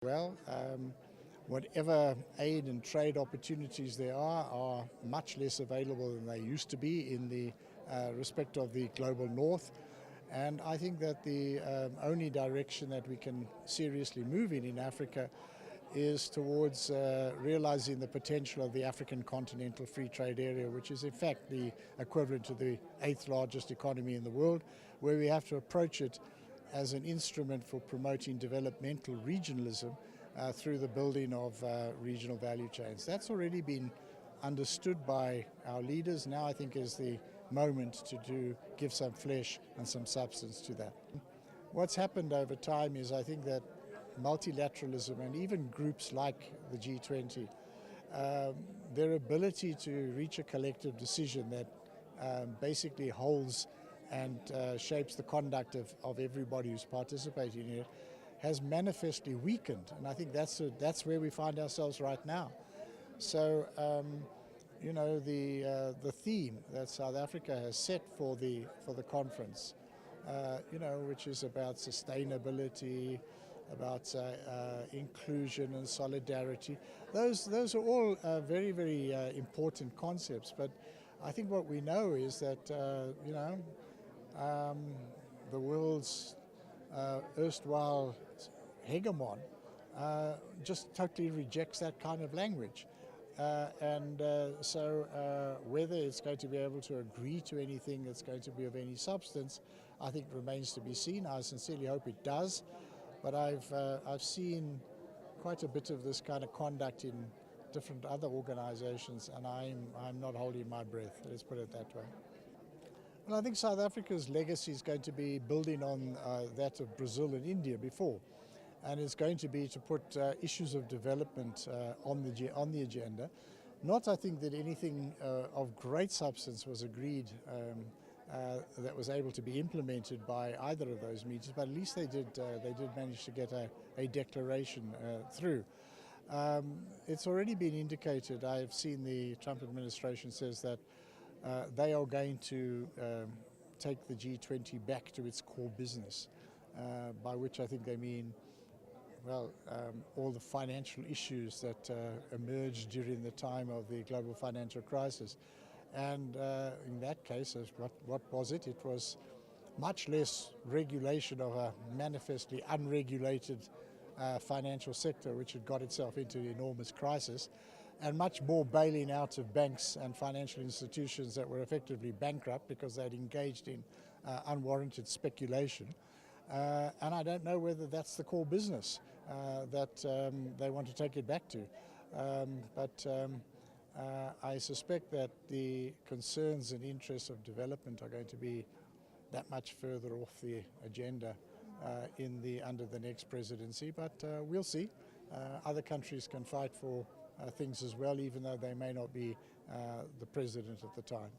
Well, whatever aid and trade opportunities there are much less available than they used to be in the respect of the global north. And I think that the only direction that we can seriously move in Africa is towards realizing the potential of the African Continental Free Trade Area, which is in fact the equivalent to the 8th largest economy in the world, where we have to approach it as an instrument for promoting developmental regionalism through the building of regional value chains. That's already been understood by our leaders. Now I think is the moment to give some flesh and some substance to that. What's happened over time is I think that multilateralism and even groups like the G20, their ability to reach a collective decision that basically holds and shapes the conduct of everybody who's participating in it has manifestly weakened, and I think that's where we find ourselves right now. So, you know, the theme that South Africa has set for the conference, you know, which is about sustainability, about inclusion and solidarity. Those are all very, very important concepts. But I think what we know is that you know, the world's erstwhile hegemon just totally rejects that kind of language. So whether it's going to be able to agree to anything that's going to be of any substance, I think remains to be seen. I sincerely hope it does. But I've seen quite a bit of this kind of conduct in different other organizations, and I'm not holding my breath. Let's put it that way. Well, I think South Africa's legacy is going to be building on that of Brazil and India before, and it's going to be to put issues of development on the agenda. Not, I think, that anything of great substance was agreed that was able to be implemented by either of those meetings, but at least they did manage to get a declaration through. It's already been indicated. I've seen the Trump administration says that they are going to take the G20 back to its core business, by which I think they mean, well, all the financial issues that emerged during the time of the global financial crisis. And in that case, what was it? It was much less regulation of a manifestly unregulated financial sector, which had got itself into an enormous crisis, and much more bailing out of banks and financial institutions that were effectively bankrupt because they'd engaged in unwarranted speculation. And I don't know whether that's the core business that they want to take it back to. But I suspect that the concerns and interests of development are going to be that much further off the agenda under the next presidency. But we'll see. Other countries can fight for things as well, even though they may not be the president at the time.